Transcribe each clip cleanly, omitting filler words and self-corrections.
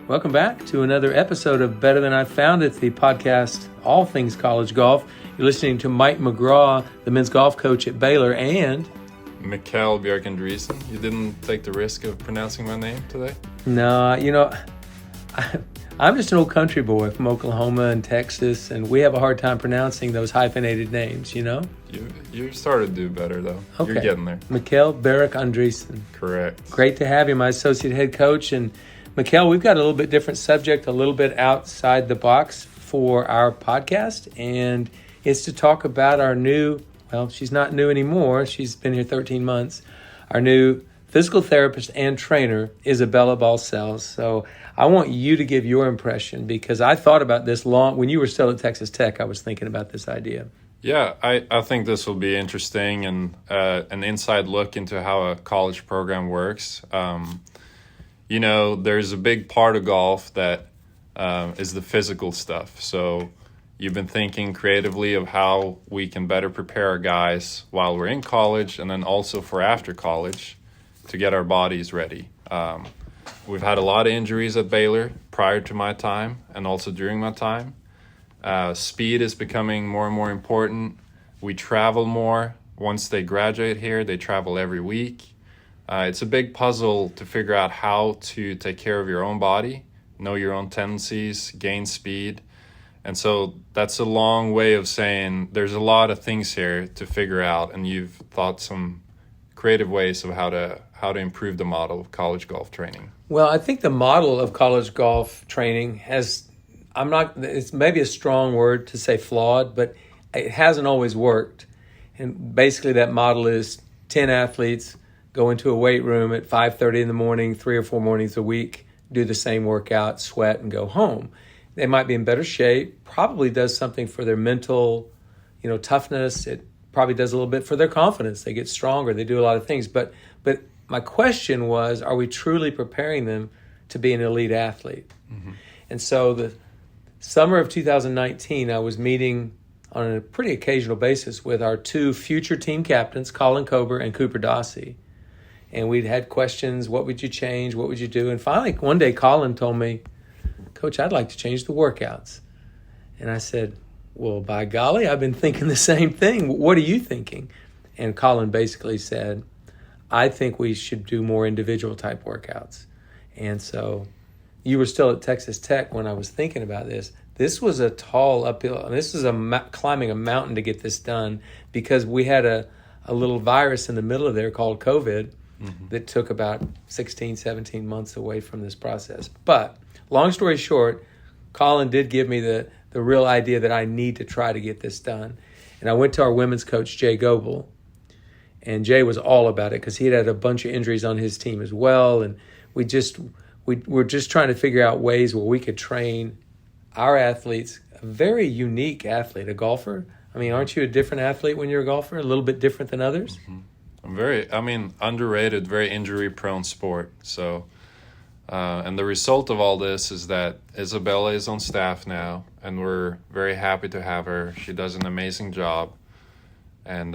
Welcome back to another episode of Better Than I Found It, the podcast, all things college golf. You're listening to Mike McGraw, the men's golf coach at Baylor, and Mikkel Bjørkendriesen. You didn't take the risk of pronouncing my name today? No, I'm just an old country boy from Oklahoma and Texas, and we have a hard time pronouncing those hyphenated names, You're starting to do better, though. Okay. You're getting there. Mikkel Bjørkendriesen. Correct. Great to have you, my associate head coach. And Mikkel, we've got a little bit different subject, a little bit outside the box for our podcast, and it's to talk about our new, well, she's not new anymore. She's been here 13 months. Our new physical therapist and trainer, Isabella Balcells. So I want you to give your impression, because I thought about this long. When you were still at Texas Tech, I was thinking about this idea. Yeah, I think this will be interesting and an inside look into how a college program works. There's a big part of golf that is the physical stuff. So you've been thinking creatively of how we can better prepare our guys while we're in college, and then also for after college to get our bodies ready. We've had a lot of injuries at Baylor prior to my time and also during my time. Speed is becoming more and more important. We travel more. Once they graduate here, they travel every week. It's a big puzzle to figure out how to take care of your own body, know your own tendencies, gain speed. And so that's a long way of saying there's a lot of things here to figure out, and you've thought some creative ways of how to improve the model of college golf training. Well, I think the model of college golf training it's maybe a strong word to say flawed, but it hasn't always worked. And basically that model is 10 athletes go into a weight room at 5:30 in the morning, 3 or 4 mornings a week, do the same workout, sweat, and go home. They might be in better shape, probably does something for their mental, toughness. It probably does a little bit for their confidence. They get stronger. They do a lot of things. But my question was, are we truly preparing them to be an elite athlete? Mm-hmm. And so the summer of 2019, I was meeting on a pretty occasional basis with our 2 future team captains, Colin Kober and Cooper Dossie. And we'd had questions, what would you change? What would you do? And finally, one day, Colin told me, Coach, I'd like to change the workouts. And I said, well, by golly, I've been thinking the same thing. What are you thinking? And Colin basically said, I think we should do more individual type workouts. And so you were still at Texas Tech when I was thinking about this. This was a tall uphill, and this was climbing a mountain to get this done, because we had a little virus in the middle of there called COVID that took about 16, 17 months away from this process. But long story short, Colin did give me the real idea that I need to try to get this done. And I went to our women's coach, Jay Goebel, and Jay was all about it because he had a bunch of injuries on his team as well. And we're just trying to figure out ways where we could train our athletes, a very unique athlete, a golfer. I mean, aren't you a different athlete when you're a golfer, a little bit different than others? Mm-hmm. Underrated, very injury-prone sport. So, and the result of all this is that Isabella is on staff now, and we're very happy to have her. She does an amazing job. And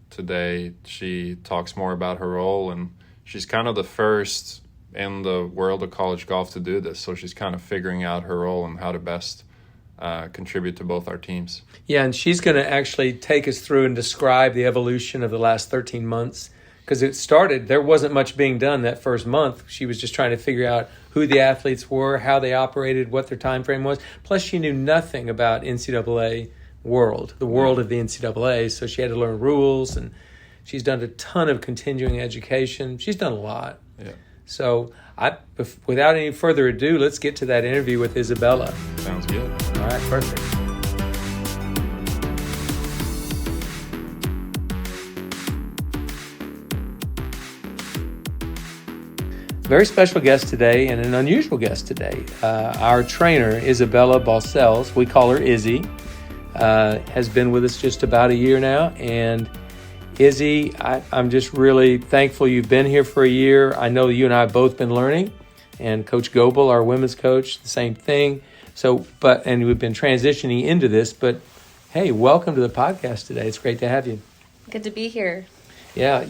today she talks more about her role, and she's kind of the first in the world of college golf to do this. So she's kind of figuring out her role and how to best contribute to both our teams. Yeah, and she's going to actually take us through and describe the evolution of the last 13 months, because it started, there wasn't much being done that first month. She was just trying to figure out who the athletes were, how they operated, what their time frame was. Plus, she knew nothing about NCAA the world of the NCAA, so she had to learn rules, and she's done a ton of continuing education. She's done a lot. Yeah. So without any further ado, let's get to that interview with Isabella. Sounds good. All right, perfect. Very special guest today, and an unusual guest today. Our trainer, Isabella Balcells, we call her Izzy, has been with us just about a year now. And Izzy, I'm just really thankful you've been here for a year. I know you and I have both been learning, and Coach Goebel, our women's coach, the same thing. And we've been transitioning into this, but hey, welcome to the podcast today. It's great to have you. Good to be here. Yeah,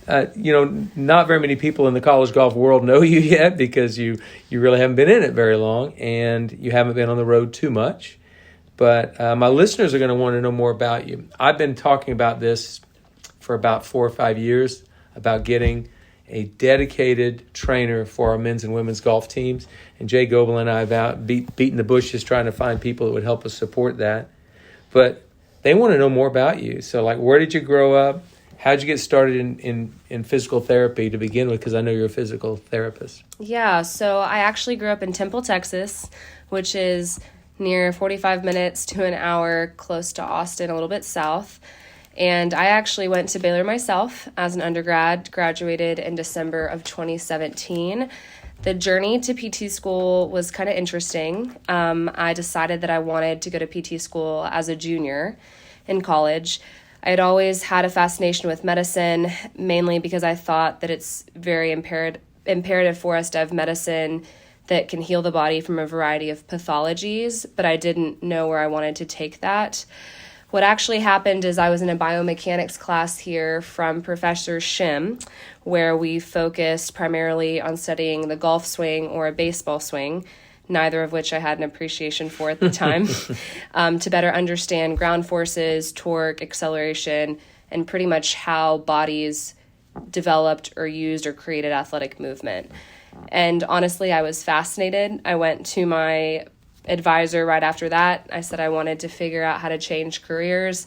not very many people in the college golf world know you yet because you really haven't been in it very long and you haven't been on the road too much. But my listeners are going to want to know more about you. I've been talking about this for about 4 or 5 years, about getting a dedicated trainer for our men's and women's golf teams. And Jay Goebel and I have out beating the bushes trying to find people that would help us support that. But they want to know more about you. So, like, where did you grow up? How'd you get started in physical therapy to begin with? Because I know you're a physical therapist. Yeah, so I actually grew up in Temple, Texas, which is near 45 minutes to an hour close to Austin, a little bit south. And I actually went to Baylor myself as an undergrad, graduated in December of 2017. The journey to PT school was kind of interesting. I decided that I wanted to go to PT school as a junior in college. I had always had a fascination with medicine, mainly because I thought that it's very imperative for us to have medicine that can heal the body from a variety of pathologies, but I didn't know where I wanted to take that. What actually happened is I was in a biomechanics class here from Professor Shim, where we focused primarily on studying the golf swing or a baseball swing, neither of which I had an appreciation for at the time, to better understand ground forces, torque, acceleration, and pretty much how bodies developed or used or created athletic movement. And honestly, I was fascinated. I went to my advisor right after that. I said I wanted to figure out how to change careers.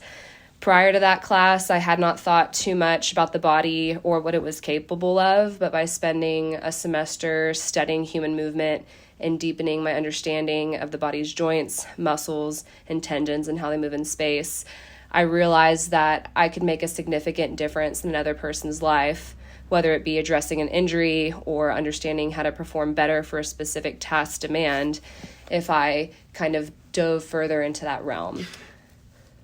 Prior to that class, I had not thought too much about the body or what it was capable of, but by spending a semester studying human movement and deepening my understanding of the body's joints, muscles, and tendons and how they move in space, I realized that I could make a significant difference in another person's life, whether it be addressing an injury or understanding how to perform better for a specific task demand, if I kind of dove further into that realm.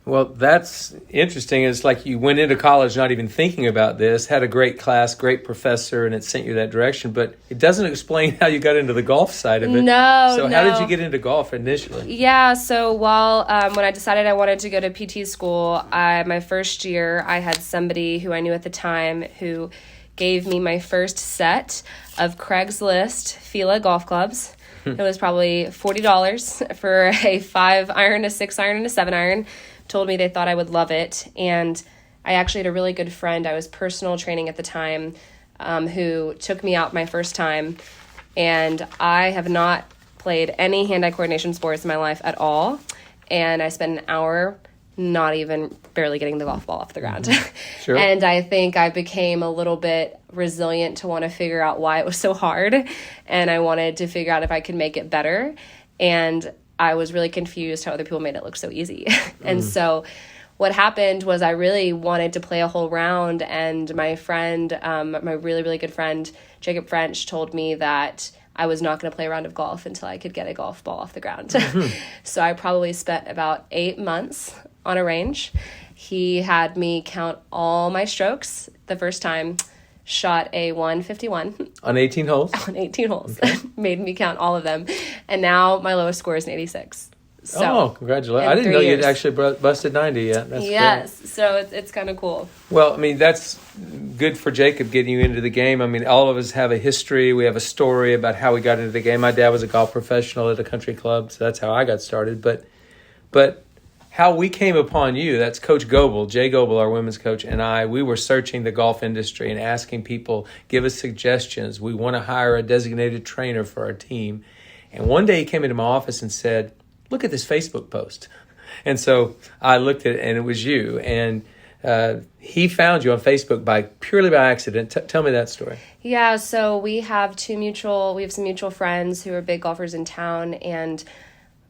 Well, that's interesting. It's like you went into college not even thinking about this, had a great class, great professor, and it sent you that direction, but it doesn't explain how you got into the golf side of it. So how did you get into golf initially? Yeah, so when I decided I wanted to go to PT school, my first year, I had somebody who I knew at the time who gave me my first set of Craigslist Fila golf clubs. It was probably $40 for a 5-iron, a 6-iron, and a 7-iron. Told me they thought I would love it. And I actually had a really good friend. I was personal training at the time, who took me out my first time. And I have not played any hand-eye coordination sports in my life at all. And I spent an hour not even barely getting the golf ball off the ground. Sure. And I think I became a little bit resilient to want to figure out why it was so hard. And I wanted to figure out if I could make it better. And I was really confused how other people made it look so easy. And so what happened was I really wanted to play a whole round. And my friend, my really, really good friend, Jacob French, told me that I was not going to play a round of golf until I could get a golf ball off the ground. So I probably spent about 8 months on a range. He had me count all my strokes the first time, shot a 151. On 18 holes? On 18 holes. Okay. Made me count all of them. And now my lowest score is an 86. So, congratulations. I didn't know you'd actually busted 90 yet. That's yes, great. So it's kind of cool. Well, I mean, that's good for Jacob getting you into the game. I mean, all of us have a history. We have a story about how we got into the game. My dad was a golf professional at a country club, so that's how I got started. But how we came upon you, that's Coach Goebel, Jay Goebel, our women's coach, and we were searching the golf industry and asking people, give us suggestions. We want to hire a designated trainer for our team. And one day he came into my office and said, look at this Facebook post. And so I looked at it, and it was you. And he found you on Facebook purely by accident. Tell me that story. Yeah, so we have some mutual friends who are big golfers in town. And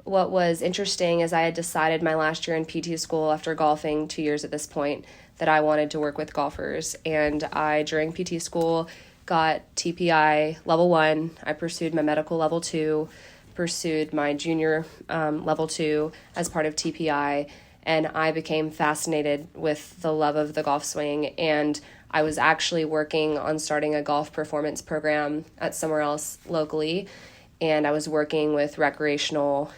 what was interesting is I had decided my last year in PT school, after golfing 2 years at this point, that I wanted to work with golfers. And I, during PT school, got TPI level 1. I pursued my medical level 2. Pursued my junior level 2 as part of TPI, and I became fascinated with the love of the golf swing. And I was actually working on starting a golf performance program at somewhere else locally, and I was working with recreational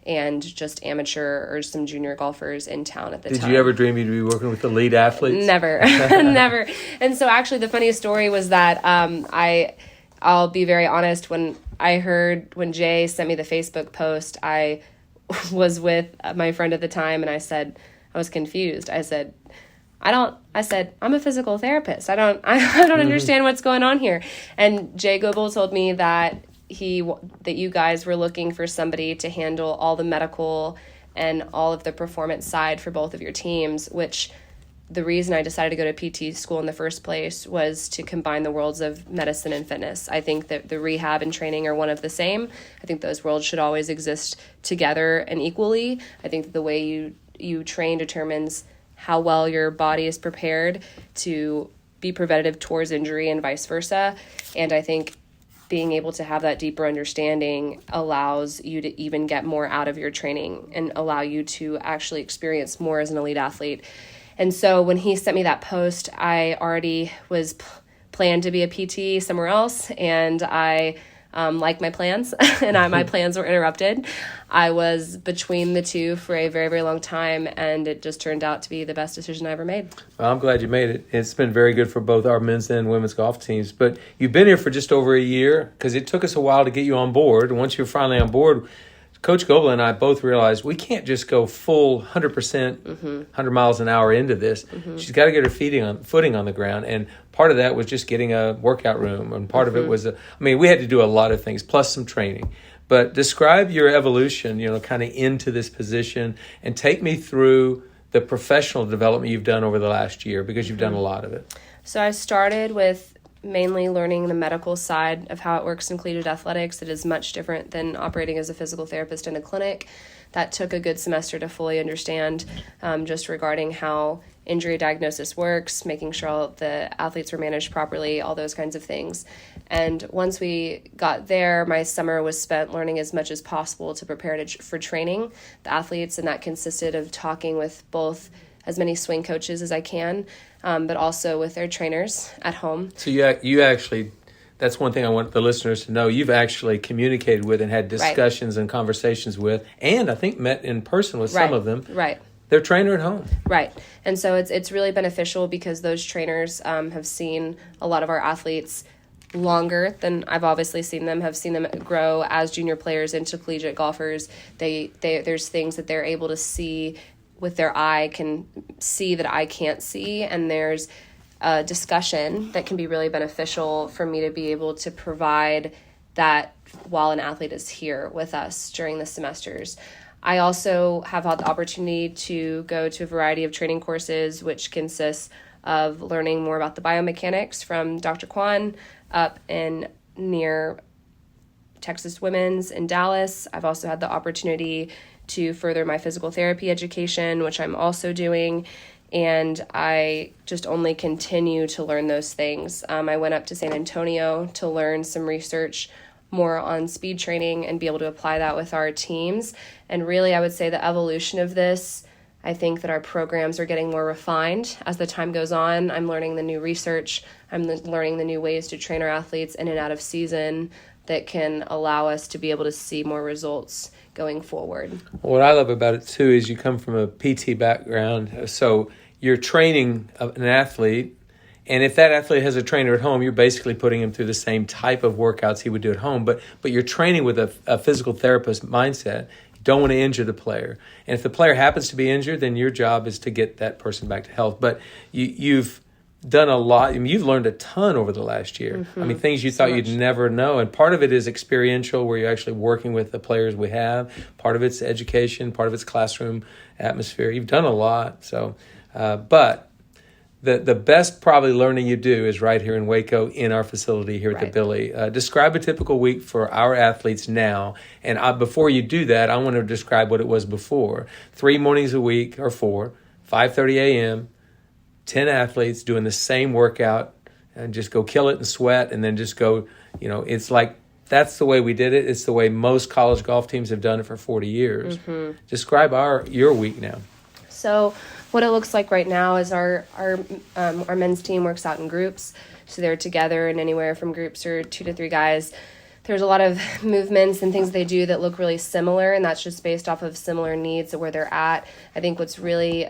and just amateur or some junior golfers in town at the time. Did you ever dream you'd be working with elite athletes? Never. Never. And so actually the funniest story was that I'll be very honest, when Jay sent me the Facebook post, I was with my friend at the time, and I was confused. I said, I'm a physical therapist. I don't understand what's going on here. And Jay Goebel told me that you guys were looking for somebody to handle all the medical and all of the performance side for both of your teams, which the reason I decided to go to PT school in the first place was to combine the worlds of medicine and fitness. I think that the rehab and training are one of the same. I think those worlds should always exist together and equally. I think that the way you train determines how well your body is prepared to be preventative towards injury and vice versa. And I think being able to have that deeper understanding allows you to even get more out of your training and allow you to actually experience more as an elite athlete. And so when he sent me that post, I already was planned to be a PT somewhere else, and I liked my plans, and my plans were interrupted. I was between the two for a very, very long time, and it just turned out to be the best decision I ever made. Well, I'm glad you made it. It's been very good for both our men's and women's golf teams. But you've been here for just over a year, because it took us a while to get you on board. And once you're finally on board, Coach Goebel and I both realized we can't just go full 100%, 100 miles an hour into this. She's got to get her footing on the ground. And part of that was just getting a workout room. And part of it was, we had to do a lot of things, plus some training. But describe your evolution, kind of into this position, and take me through the professional development you've done over the last year, because you've done a lot of it. So I started with mainly learning the medical side of how it works in collegiate athletics. It is much different than operating as a physical therapist in a clinic. That took a good semester to fully understand, just regarding how injury diagnosis works, making sure all the athletes were managed properly, all those kinds of things. And once we got there, my summer was spent learning as much as possible to prepare for training the athletes, and that consisted of talking with both as many swing coaches as I can, but also with their trainers at home. So you actually, that's one thing I want the listeners to know. You've actually communicated with and had discussions and conversations with, and I think met in person with some of them. Right. Their trainer at home. Right. And so it's really beneficial, because those trainers have seen a lot of our athletes longer than I've obviously seen them, have seen them grow as junior players into collegiate golfers. There's things that they're able to see with their eye, can see that I can't see, and there's a discussion that can be really beneficial for me to be able to provide that while an athlete is here with us during the semesters. I also have had the opportunity to go to a variety of training courses, which consists of learning more about the biomechanics from Dr. Kwan up in near Texas Women's in Dallas. I've also had the opportunity to further my physical therapy education, which I'm also doing, and I just only continue to learn those things. I went up to San Antonio to learn some research more on speed training and be able to apply that with our teams. And really, I would say the evolution of this, I think that our programs are getting more refined as the time goes on. I'm learning the new research. I'm learning the new ways to train our athletes in and out of season that can allow us to be able to see more results going forward. What I love about it too is you come from a PT background, so you're training an athlete, and if that athlete has a trainer at home, you're basically putting him through the same type of workouts he would do at home, but you're training with a physical therapist mindset. You don't want to injure the player, and if the player happens to be injured, then your job is to get that person back to health. But you've done a lot. You've learned a ton over the last year. Things you thought you'd never know. And part of it is experiential, where you're actually working with the players we have. Part of it's education. Part of it's classroom atmosphere. You've done a lot. So, but the best probably learning you do is right here in Waco in our facility here at the Billy. Describe a typical week for our athletes now. And before you do that, I want to describe what it was before. 3 mornings a week, or 4, 5:30 a.m., 10 athletes doing the same workout, and just go kill it and sweat, and then just go, it's like, that's the way we did it. It's the way most college golf teams have done it for 40 years. Describe your week now. So what it looks like right now is our men's team works out in groups. So they're together, and anywhere from groups are 2 to 3 guys. there's a lot of movements and things they do that look really similar, and that's just based off of similar needs of where they're at. I think what's really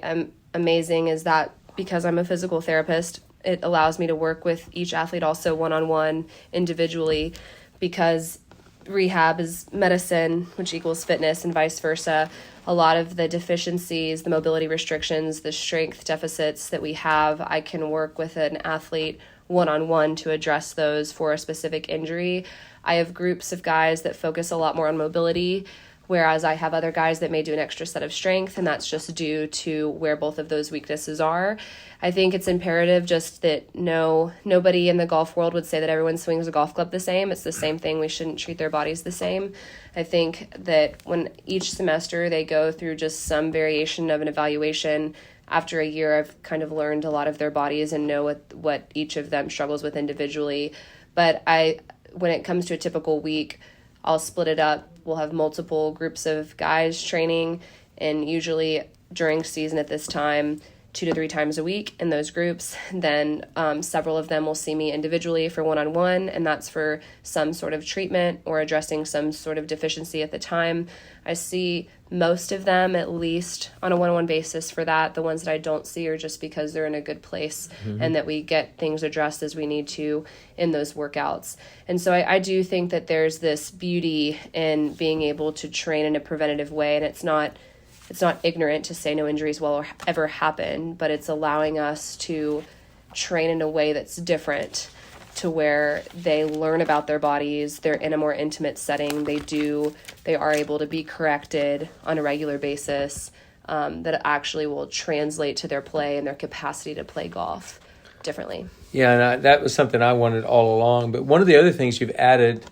amazing is that because I'm a physical therapist, it allows me to work with each athlete also one-on-one individually, because rehab is medicine, which equals fitness, and vice versa. A lot of the deficiencies, the mobility restrictions, the strength deficits that we have, I can work with an athlete one-on-one to address those for a specific injury. I have groups of guys that focus a lot more on mobility, whereas I have other guys that may do an extra set of strength, and that's just due to where both of those weaknesses are. I think it's imperative just that nobody in the golf world would say that everyone swings a golf club the same. It's the same thing. We shouldn't treat their bodies the same. I think that when each semester they go through just some variation of an evaluation, after a year I've kind of learned a lot of their bodies and know what each of them struggles with individually. But when it comes to a typical week, I'll split it up. We'll have multiple groups of guys training, and usually during season at this time, 2 to 3 times a week in those groups. Then several of them will see me individually for one-on-one, and that's for some sort of treatment or addressing some sort of deficiency at the time. I see most of them at least on a one-on-one basis for that. The ones that I don't see are just because they're in a good place and that we get things addressed as we need to in those workouts. And so I do think that there's this beauty in being able to train in a preventative way, and it's not ignorant to say no injuries will ever happen, but it's allowing us to train in a way that's different, to where they learn about their bodies, they're in a more intimate setting, they are able to be corrected on a regular basis, that actually will translate to their play and their capacity to play golf differently. Yeah, and that was something I wanted all along. But one of the other things you've added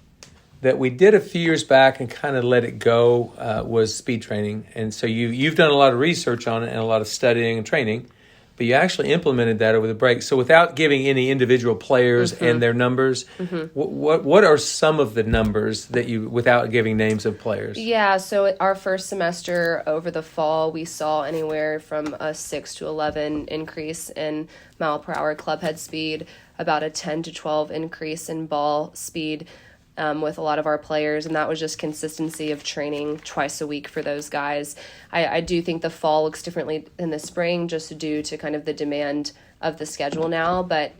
that we did a few years back and kind of let it go was speed training. And so you've done a lot of research on it and a lot of studying and training, but you actually implemented that over the break. So without giving any individual players and their numbers, what are some of the numbers that you, without giving names of players? Yeah, so our first semester over the fall, we saw anywhere from a 6 to 11 increase in mile per hour club head speed, about a 10 to 12 increase in ball speed, with a lot of our players, and that was just consistency of training twice a week for those guys. I do think the fall looks differently than the spring, just due to kind of the demand of the schedule now, but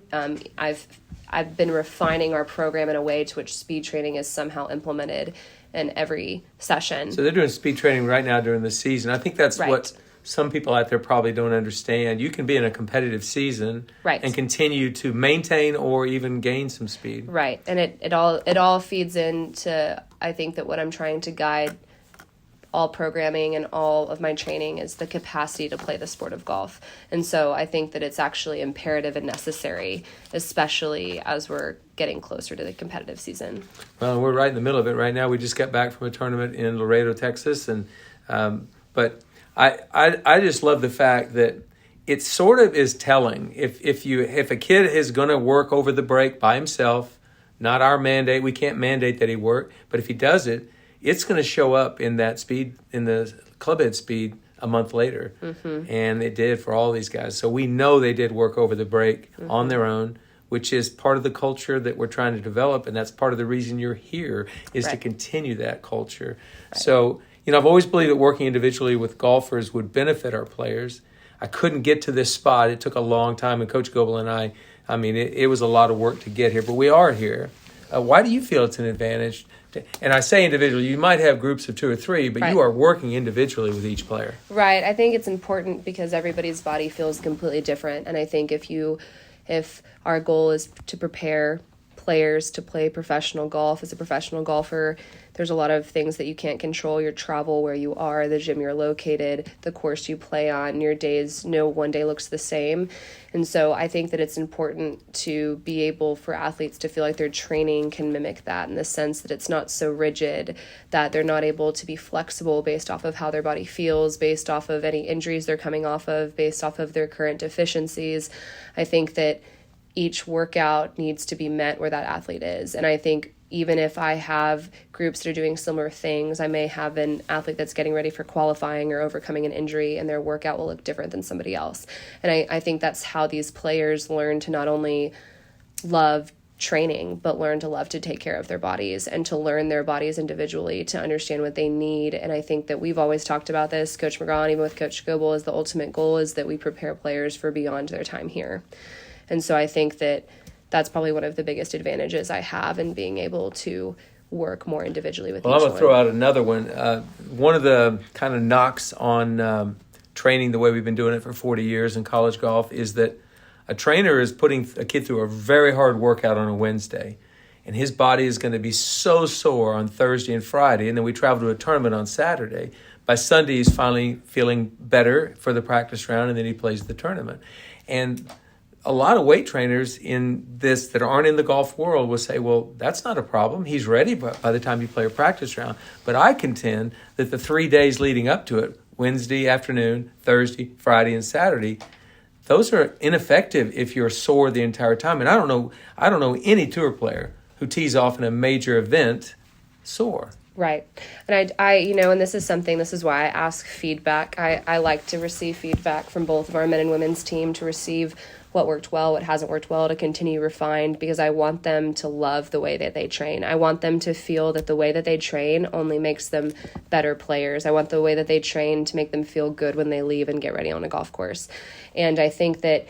I've been refining our program in a way to which speed training is somehow implemented in every session. So they're doing speed training right now during the season. I think that's what some people out there probably don't understand. You can be in a competitive season and continue to maintain or even gain some speed. Right. And it all feeds into, I think that what I'm trying to guide all programming and all of my training is the capacity to play the sport of golf. And so I think that it's actually imperative and necessary, especially as we're getting closer to the competitive season. Well, we're right in the middle of it right now. We just got back from a tournament in Laredo, Texas, and but I just love the fact that it sort of is telling. If a kid is going to work over the break by himself, not our mandate, we can't mandate that he work, but if he does it, it's going to show up in that speed, in the club head speed a month later. And it did for all these guys. So we know they did work over the break on their own, which is part of the culture that we're trying to develop, and that's part of the reason you're here, is to continue that culture. So, I've always believed that working individually with golfers would benefit our players. I couldn't get to this spot. It took a long time, and Coach Goebel and it was a lot of work to get here, but we are here. Why do you feel it's an advantage? And I say individually, you might have groups of 2 or 3, but you are working individually with each player. Right. I think it's important because everybody's body feels completely different. And I think if our goal is to prepare players to play professional golf as a professional golfer, there's a lot of things that you can't control: your travel, where you are, the gym you're located, the course you play on. Your days, no one day looks the same. And so I think that it's important to be able for athletes to feel like their training can mimic that, in the sense that it's not so rigid, that they're not able to be flexible based off of how their body feels, based off of any injuries they're coming off of, based off of their current deficiencies. I think that each workout needs to be met where that athlete is. And I think even if I have groups that are doing similar things, I may have an athlete that's getting ready for qualifying or overcoming an injury, and their workout will look different than somebody else. And I think that's how these players learn to not only love training, but learn to love to take care of their bodies and to learn their bodies individually, to understand what they need. And I think that we've always talked about this, Coach McGraw, and even with Coach Goebel, is the ultimate goal is that we prepare players for beyond their time here. And so I think that that's probably one of the biggest advantages I have in being able to work more individually with each one. I'm going to throw out another one. One of the kind of knocks on training the way we've been doing it for 40 years in college golf is that a trainer is putting a kid through a very hard workout on a Wednesday, and his body is going to be so sore on Thursday and Friday, and then we travel to a tournament on Saturday. By Sunday, he's finally feeling better for the practice round, and then he plays the tournament. And a lot of weight trainers in this that aren't in the golf world will say, well, that's not a problem. He's ready by the time you play a practice round. But I contend that the 3 days leading up to it, Wednesday afternoon, Thursday, Friday, and Saturday, those are ineffective if you're sore the entire time. And I don't know any tour player who tees off in a major event sore. Right. And I and this is why I ask feedback. I like to receive feedback from both of our men and women's team, to receive what worked well, what hasn't worked well, to continue refined, because I want them to love the way that they train. I want them to feel that the way that they train only makes them better players. I want the way that they train to make them feel good when they leave and get ready on a golf course. And I think that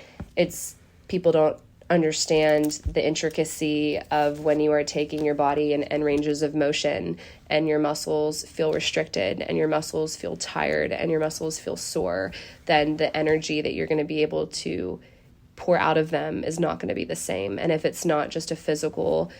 people don't understand the intricacy of when you are taking your body in ranges of motion, and your muscles feel restricted, and your muscles feel tired, and your muscles feel sore, then the energy that you're going to be able to pour out of them is not going to be the same. And if it's not just a physical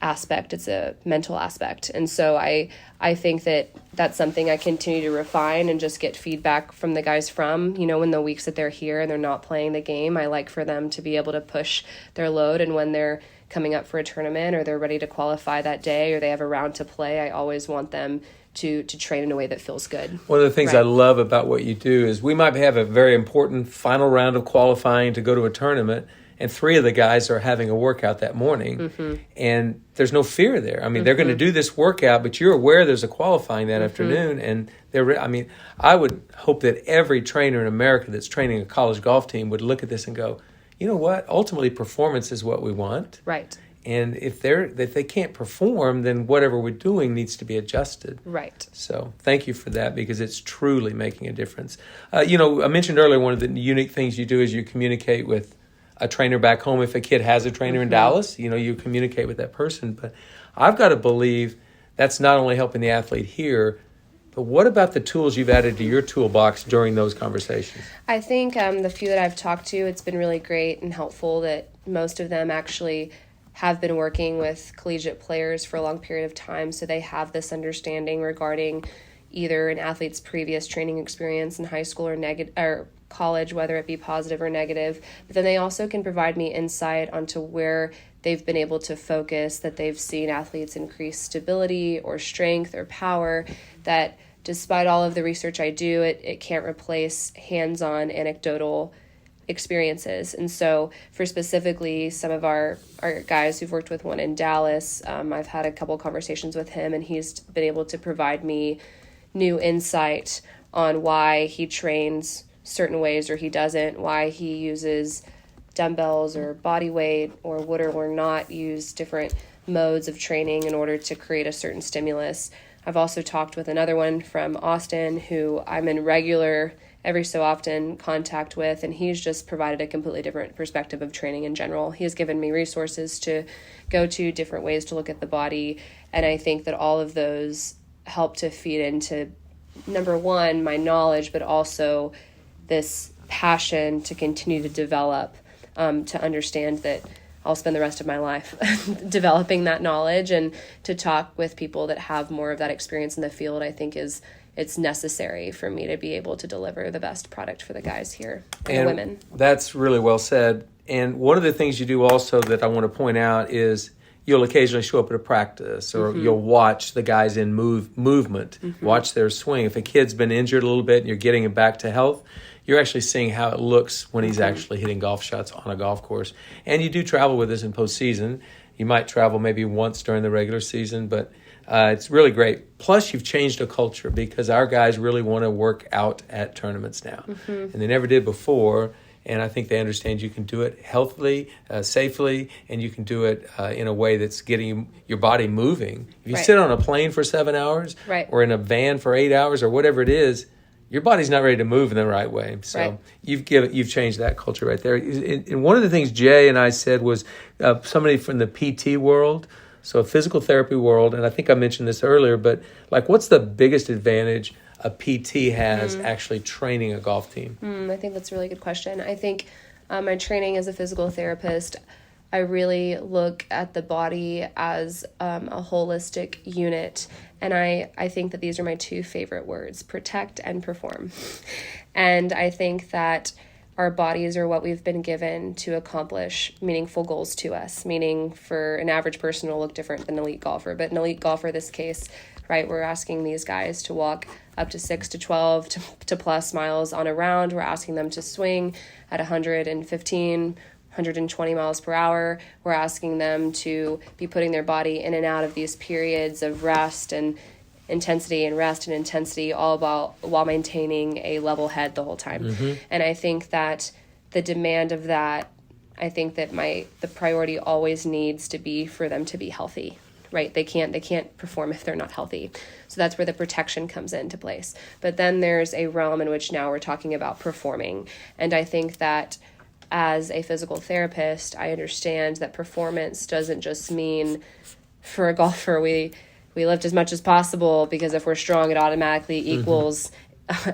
aspect, it's a mental aspect. And so I think that that's something I continue to refine and just get feedback from the guys from, in the weeks that they're here and they're not playing the game. I like for them to be able to push their load, and when they're coming up for a tournament or they're ready to qualify that day or they have a round to play, I always want them to train in a way that feels good. One of the things I love about what you do is we might have a very important final round of qualifying to go to a tournament, and 3 of the guys are having a workout that morning, and there's no fear there. I mean, they're going to do this workout, but you're aware there's a qualifying that afternoon, and I would hope that every trainer in America that's training a college golf team would look at this and go, you know what? Ultimately, performance is what we want. Right. And if they can't perform, then whatever we're doing needs to be adjusted. Right. So thank you for that, because it's truly making a difference. I mentioned earlier one of the unique things you do is you communicate with a trainer back home. If a kid has a trainer in Dallas, you communicate with that person. But I've got to believe that's not only helping the athlete here, but what about the tools you've added to your toolbox during those conversations? I think the few that I've talked to, it's been really great and helpful that most of them actually have been working with collegiate players for a long period of time, so they have this understanding regarding either an athlete's previous training experience in high school or college, whether it be positive or negative. But then they also can provide me insight onto where they've been able to focus, that they've seen athletes increase stability or strength or power, that despite all of the research I do, it can't replace hands-on anecdotal experiences. And so for specifically some of our guys who've worked with one in Dallas, I've had a couple conversations with him, and he's been able to provide me new insight on why he trains certain ways or he doesn't, why he uses dumbbells or body weight or would or not use different modes of training in order to create a certain stimulus. I've also talked with another one from Austin who I'm in regular, every so often contact with, and he's just provided a completely different perspective of training in general. He has given me resources to go to, different ways to look at the body, and I think that all of those help to feed into, number one, my knowledge, but also this passion to continue to develop, to understand that I'll spend the rest of my life developing that knowledge, and to talk with people that have more of that experience in the field, I think it's necessary for me to be able to deliver the best product for the guys here and the women. That's really well said. And one of the things you do also that I want to point out is you'll occasionally show up at a practice, or you'll watch the guys in movement, watch their swing. If a kid's been injured a little bit and you're getting him back to health, you're actually seeing how it looks when he's actually hitting golf shots on a golf course. And you do travel with us in postseason. You might travel maybe once during the regular season, but it's really great. Plus, you've changed a culture because our guys really want to work out at tournaments now. And they never did before. And I think they understand you can do it healthily, safely, and you can do it in a way that's getting your body moving. If you Right. sit on a plane for 7 hours, Right. or in a van for 8 hours, or whatever it is, your body's not ready to move in the right way. So Right. you've changed that culture right there. And one of the things Jay and I said was somebody from the PT world, so physical therapy world, and I think I mentioned this earlier, but like, what's the biggest advantage a PT has actually training a golf team? I think that's a really good question. I think my training as a physical therapist, I really look at the body as a holistic unit. And I think that these are my two favorite words, protect and perform. And I think that our bodies are what we've been given to accomplish meaningful goals to us, meaning for an average person will look different than an elite golfer. But an elite golfer, this case, right, we're asking these guys to walk up to 6 to 12 to plus miles on a round. We're asking them to swing at 115, 120 miles per hour. We're asking them to be putting their body in and out of these periods of rest and intensity and rest and intensity, all while maintaining a level head the whole time. And I think that the demand of that, I think that the priority always needs to be for them to be healthy, right? They can't perform if they're not healthy. So that's where the protection comes into place. But then there's a realm in which now we're talking about performing. And I think that as a physical therapist, I understand that performance doesn't just mean for a golfer, we lift as much as possible, because if we're strong, it automatically equals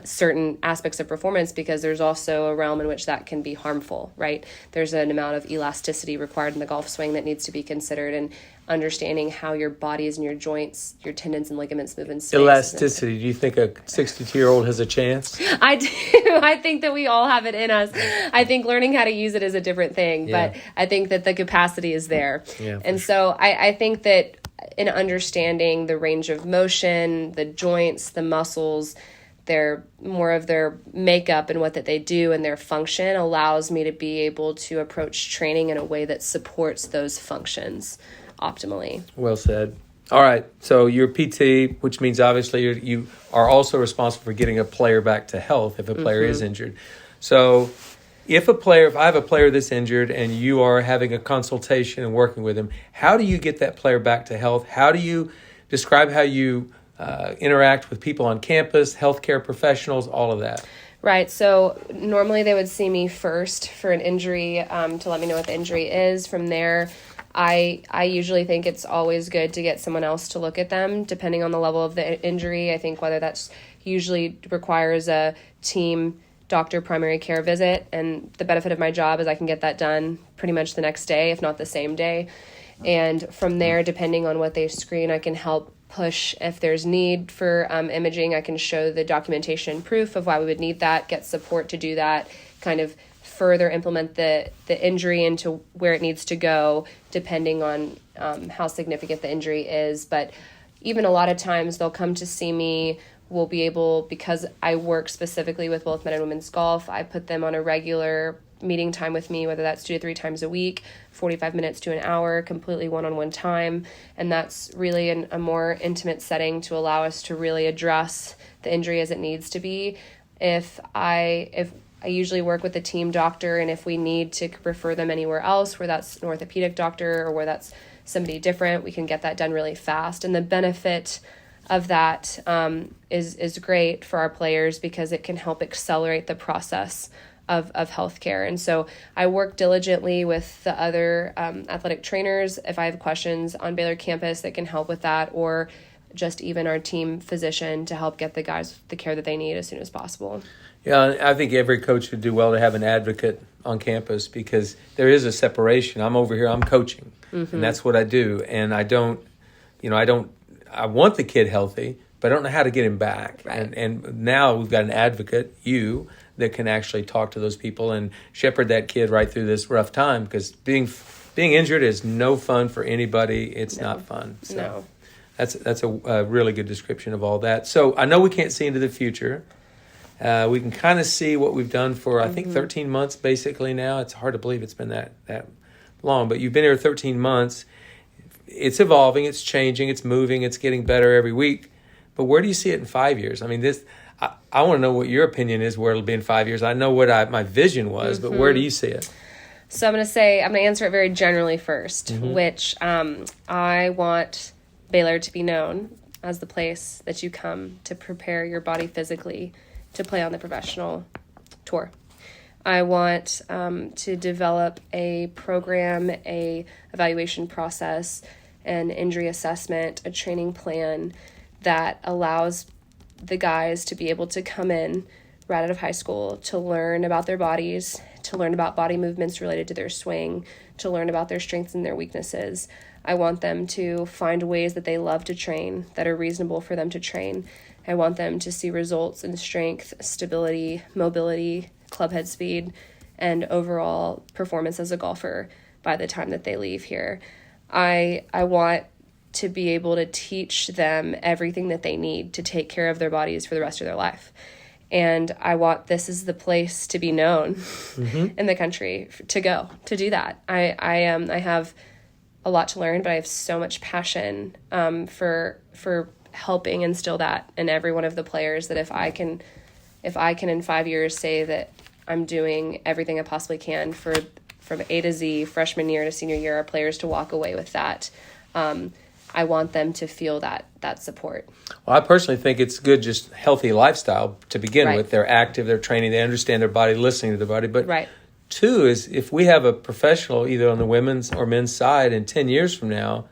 certain aspects of performance, because there's also a realm in which that can be harmful, right? There's an amount of elasticity required in the golf swing that needs to be considered, and understanding how your bodies and your joints, your tendons and ligaments move in space. Elasticity. Do you think a 62-year-old has a chance? I do. I think that we all have it in us. I think learning how to use it is a different thing, but I think that the capacity is there. Yeah, and so I think that in understanding the range of motion, the joints, the muscles, more of their makeup and what that they do and their function allows me to be able to approach training in a way that supports those functions optimally. Well said. All right. So you're PT, which means obviously you are also responsible for getting a player back to health if a player is injured. So if I have a player that's injured and you are having a consultation and working with him, how do you get that player back to health? How do you describe how you interact with people on campus, healthcare professionals, all of that? Right. So normally they would see me first for an injury to let me know what the injury is. From there, I usually think it's always good to get someone else to look at them, depending on the level of the injury. I think whether that's usually requires a team doctor primary care visit, and the benefit of my job is I can get that done pretty much the next day, if not the same day. And from there, depending on what they screen, I can help push if there's need for imaging. I can show the documentation proof of why we would need that, get support to do that, kind of further implement the injury into where it needs to go, depending on how significant the injury is. But even a lot of times they'll come to see me. We'll be able, because I work specifically with both men and women's golf, I put them on a regular meeting time with me, whether that's 2 to 3 times a week, 45 minutes to an hour, completely one-on-one time. And that's really a more intimate setting to allow us to really address the injury as it needs to be. If I usually work with a team doctor, and if we need to refer them anywhere else, where that's an orthopedic doctor or where that's somebody different, we can get that done really fast. And the benefit of that is great for our players, because it can help accelerate the process of healthcare. And so I work diligently with the other athletic trainers if I have questions on Baylor campus that can help with that, or just even our team physician to help get the guys the care that they need as soon as possible. Yeah, I think every coach would do well to have an advocate on campus, because there is a separation. I'm over here, I'm coaching, and that's what I do. And I want the kid healthy, but I don't know how to get him back. Right. And now we've got an advocate, you, that can actually talk to those people and shepherd that kid right through this rough time, because being injured is no fun for anybody. It's not fun. So No. That's a really good description of all that. So I know we can't see into the future. We can kind of see what we've done for, I think, 13 months basically now. It's hard to believe it's been that long, but you've been here 13 months. It's evolving, it's changing, it's moving, it's getting better every week. But where do you see it in 5 years? I mean, I want to know what your opinion is where it'll be in 5 years. I know what my vision was, but where do you see it? So I'm going to answer it very generally first, which I want Baylor to be known as the place that you come to prepare your body physically to play on the professional tour. I want to develop a program, a evaluation process, an injury assessment, a training plan that allows the guys to be able to come in right out of high school to learn about their bodies, to learn about body movements related to their swing, to learn about their strengths and their weaknesses. I want them to find ways that they love to train, that are reasonable for them to train. I want them to see results in strength, stability, mobility, club head speed, and overall performance as a golfer by the time that they leave here. I want to be able to teach them everything that they need to take care of their bodies for the rest of their life. And I want this is the place to be known in the country to go to do that. I have a lot to learn, but I have so much passion for helping instill that in every one of the players, that if I can in 5 years say that I'm doing everything I possibly can from A to Z, freshman year to senior year, our players to walk away with that. I want them to feel that support. Well, I personally think it's good, just healthy lifestyle to begin with. They're active, they're training, they understand their body, listening to their body. But two is, if we have a professional either on the women's or men's side in 10 years from now,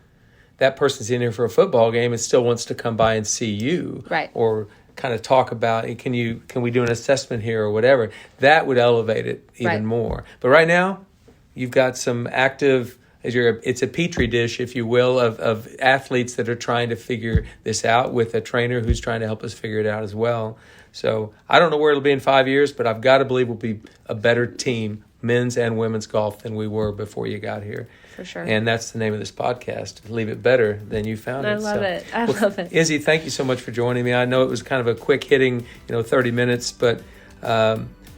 that person's in here for a football game and still wants to come by and see you. Or kind of talk about, can we do an assessment here or whatever. That would elevate it even more. But right now, you've got some active, it's a petri dish, if you will, of athletes that are trying to figure this out, with a trainer who's trying to help us figure it out as well. So I don't know where it'll be in 5 years, but I've got to believe we'll be a better team, men's and women's golf, than we were before you got here. For sure. And that's the name of this podcast, Leave It Better Than You Found It. I love it. I love it. Izzy, thank you so much for joining me. I know it was kind of a quick hitting, 30 minutes, but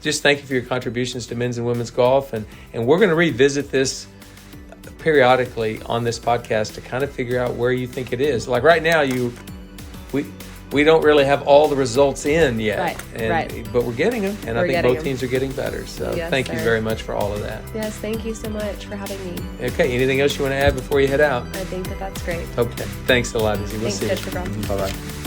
just thank you for your contributions to men's and women's golf. And we're going to revisit this periodically on this podcast to kind of figure out where you think it is. Like right now, we don't really have all the results in yet, but we're getting them, and I think both teams are getting better. So thank you very much for all of that. Yes, thank you so much for having me. Okay, anything else you want to add before you head out? I think that's great. Okay, thanks a lot, Izzy. We'll Thanks, see you. Coach McGraw. Bye-bye.